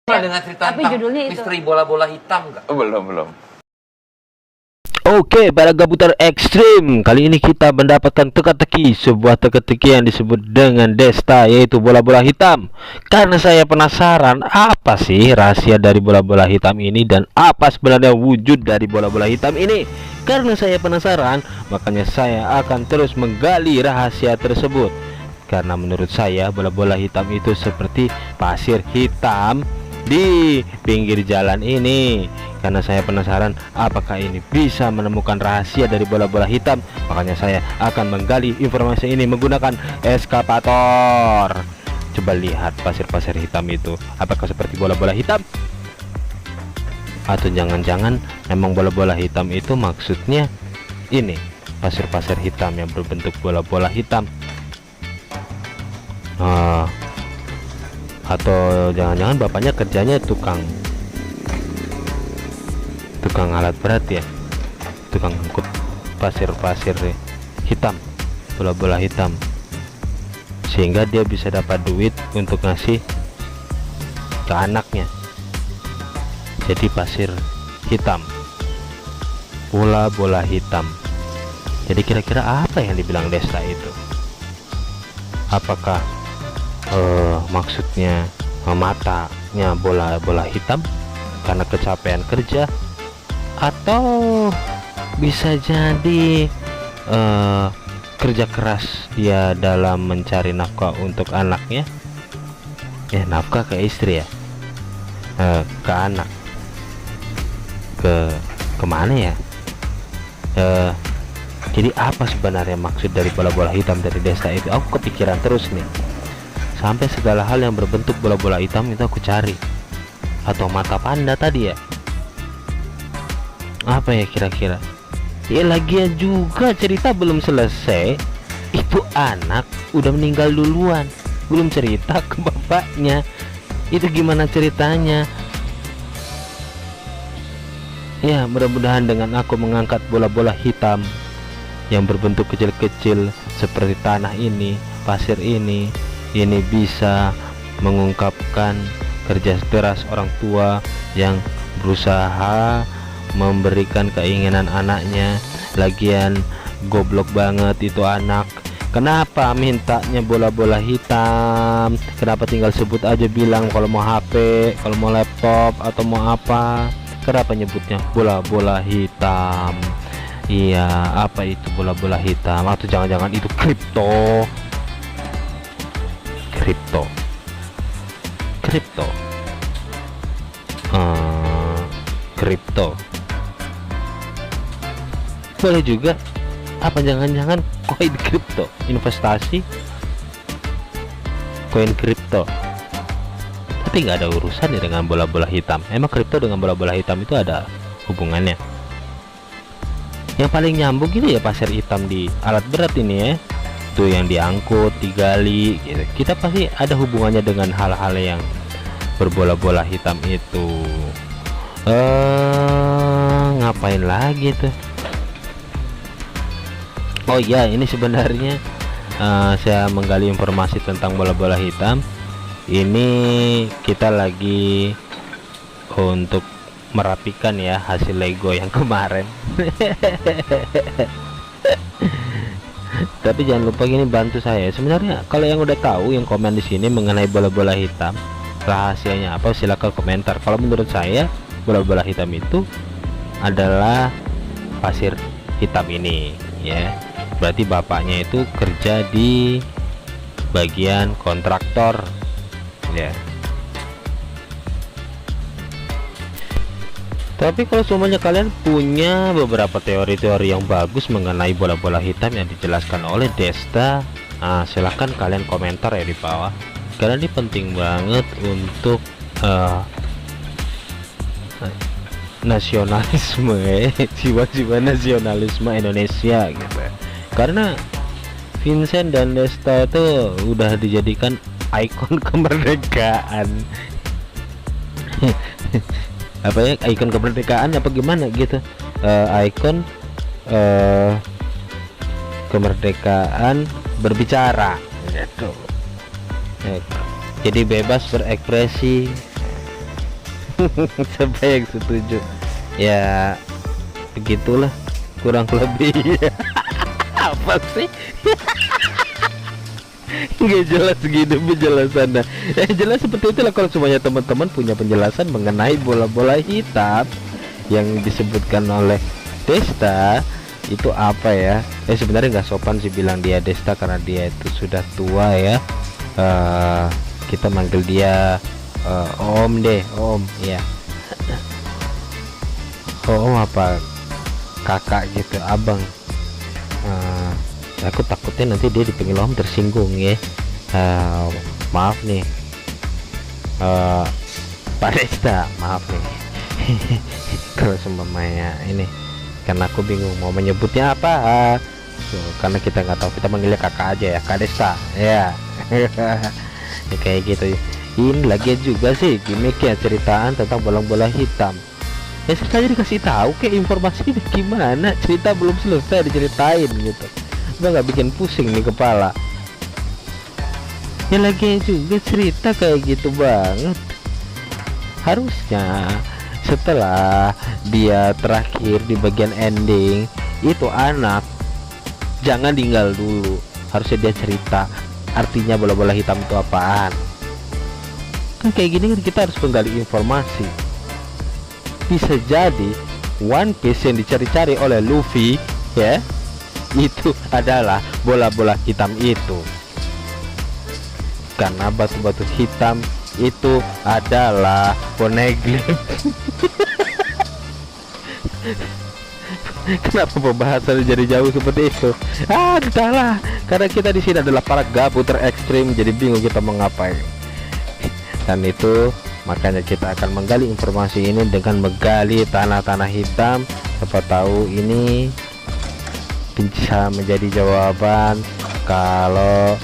Pernah dengar cerita Tapi tentang judulnya itu. misteri bola-bola hitam nggak? Belum. Oke, para gabutar ekstrim, kali ini kita mendapatkan teka-teki, sebuah teka-teki yang disebut dengan Desta, yaitu bola-bola hitam. Karena saya penasaran apa sih rahasia dari bola-bola hitam ini dan apa sebenarnya wujud dari bola-bola hitam ini. Karena saya penasaran, makanya saya akan terus menggali rahasia tersebut. Karena menurut saya bola-bola hitam itu seperti pasir hitam di pinggir jalan ini. Karena saya penasaran apakah ini bisa menemukan rahasia dari bola-bola hitam, makanya saya akan menggali informasi ini menggunakan eskavator. Coba lihat pasir-pasir hitam itu, apakah seperti bola-bola hitam? Atau jangan-jangan memang bola-bola hitam itu maksudnya ini pasir-pasir hitam yang berbentuk bola-bola hitam. Atau jangan-jangan bapaknya kerjanya tukang alat berat ya, tukang angkut pasir-pasir hitam, bola-bola hitam, sehingga dia bisa dapat duit untuk ngasih ke anaknya. Jadi pasir hitam, bola-bola hitam. Jadi kira-kira apa yang dibilang Desta itu? Apakah maksudnya matanya bola-bola hitam karena kecapean kerja, atau bisa jadi kerja keras dia dalam mencari nafkah untuk anaknya, nafkah ke istri ya, ke anak, kemana ya, jadi apa sebenarnya maksud dari bola-bola hitam dari Desta itu? Aku kepikiran terus nih, sampai segala hal yang berbentuk bola-bola hitam itu aku cari. Atau mata panda tadi ya, apa ya kira-kira ya. Lagian juga cerita belum selesai, itu anak udah meninggal duluan, belum cerita ke bapaknya. Itu gimana ceritanya ya? Mudah-mudahan dengan aku mengangkat bola-bola hitam yang berbentuk kecil-kecil seperti tanah ini, pasir ini bisa mengungkapkan kerja keras orang tua yang berusaha memberikan keinginan anaknya. Lagian goblok banget itu anak, kenapa mintanya bola-bola hitam? Kenapa tinggal sebut aja, bilang kalau mau HP, kalau mau laptop, atau mau apa? Kenapa nyebutnya bola-bola hitam? Iya, apa itu bola-bola hitam? Atau jangan-jangan itu kripto? Kripto boleh juga. Apa jangan-jangan koin kripto, investasi koin kripto? Tapi nggak ada urusannya dengan bola-bola hitam. Emang kripto dengan bola-bola hitam itu ada hubungannya? Yang paling nyambung gitu ya pasir hitam di alat berat ini ya, tuh yang diangkut, digali gitu. Kita pasti ada hubungannya dengan hal-hal yang berbola-bola hitam itu. Ngapain lagi tuh? Oh iya, ini sebenarnya saya menggali informasi tentang bola-bola hitam. Ini kita lagi untuk merapikan ya hasil Lego yang kemarin. Tapi jangan lupa gini, bantu saya. Sebenarnya kalau yang udah tahu, yang komen di sini mengenai bola-bola hitam, rahasianya apa, silakan komentar. Kalau menurut saya bola-bola hitam itu adalah pasir hitam ini ya. Berarti bapaknya itu kerja di bagian kontraktor ya. Tapi kalau semuanya kalian punya beberapa teori-teori yang bagus mengenai bola-bola hitam yang dijelaskan oleh Desta, silahkan kalian komentar ya di bawah, karena ini penting banget untuk nasionalisme jiwa-jiwa nasionalisme Indonesia gitu. Karena Vincent dan Desta itu udah dijadikan ikon kemerdekaan. Apa ya, ikon kemerdekaan apa gimana gitu, ikon kemerdekaan berbicara gitu. Jadi bebas berekspresi, Siapa yang setuju? Ya begitulah kurang lebih. Apa sih? Nggak jelas gitu penjelasannya. Jelas seperti itulah. Kalau semuanya teman-teman punya penjelasan mengenai bola-bola hitam yang disebutkan oleh Desta, itu apa ya? Sebenarnya nggak sopan sih bilang dia Desta karena dia itu sudah tua ya. Kita manggil dia Om deh, Om ya. Om apa kakak gitu, abang. Aku takutnya nanti dia dipanggil Om tersinggung ya. Maaf nih Pak Desta, maaf nih. Kalau semuanya ini karena aku bingung mau menyebutnya apa. Karena kita nggak tahu, kita manggilnya kakak aja ya, Kak Desta ya. Ya, kayak gitu. Ini lagi juga sih gimmick ya, ceritaan tentang bola-bola hitam. Ya ceritanya dikasih tahu kayak informasi gimana, cerita belum selesai diceritain gitu. Udah nggak bikin pusing nih kepala. Ya lagi juga cerita kayak gitu banget. Harusnya setelah dia terakhir di bagian ending itu anak jangan tinggal dulu, harusnya dia cerita artinya bola-bola hitam itu apaan. Kan kayak gini kan kita harus menggali informasi. Bisa jadi One Piece yang dicari-cari oleh Luffy ya, itu adalah bola-bola hitam itu, karena batu-batu hitam itu adalah poneglyph. Kenapa pembahasan jadi jauh seperti itu? Entahlah, karena kita di sini adalah para gabut terekstrim, jadi bingung kita mau ngapain. Dan itu makanya kita akan menggali informasi ini dengan menggali tanah-tanah hitam. Siapa tahu ini bisa menjadi jawaban kalau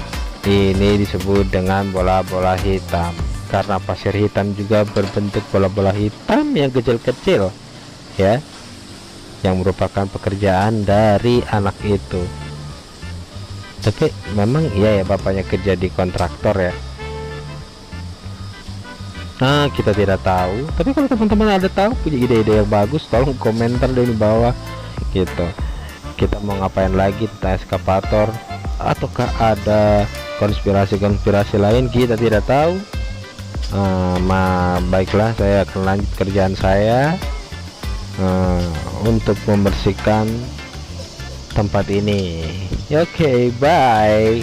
ini disebut dengan bola-bola hitam, karena pasir hitam juga berbentuk bola-bola hitam yang kecil-kecil ya, yang merupakan pekerjaan dari anak itu. Tapi memang iya ya, bapaknya kerja di kontraktor ya. Kita tidak tahu, tapi kalau teman-teman ada tahu punya ide-ide yang bagus, tolong komentar di bawah gitu. Kita mau ngapain lagi tentang eskapator, ataukah ada konspirasi-konspirasi lain, kita tidak tahu. Baiklah, saya akan lanjut kerjaan saya untuk membersihkan tempat ini. Oke, bye.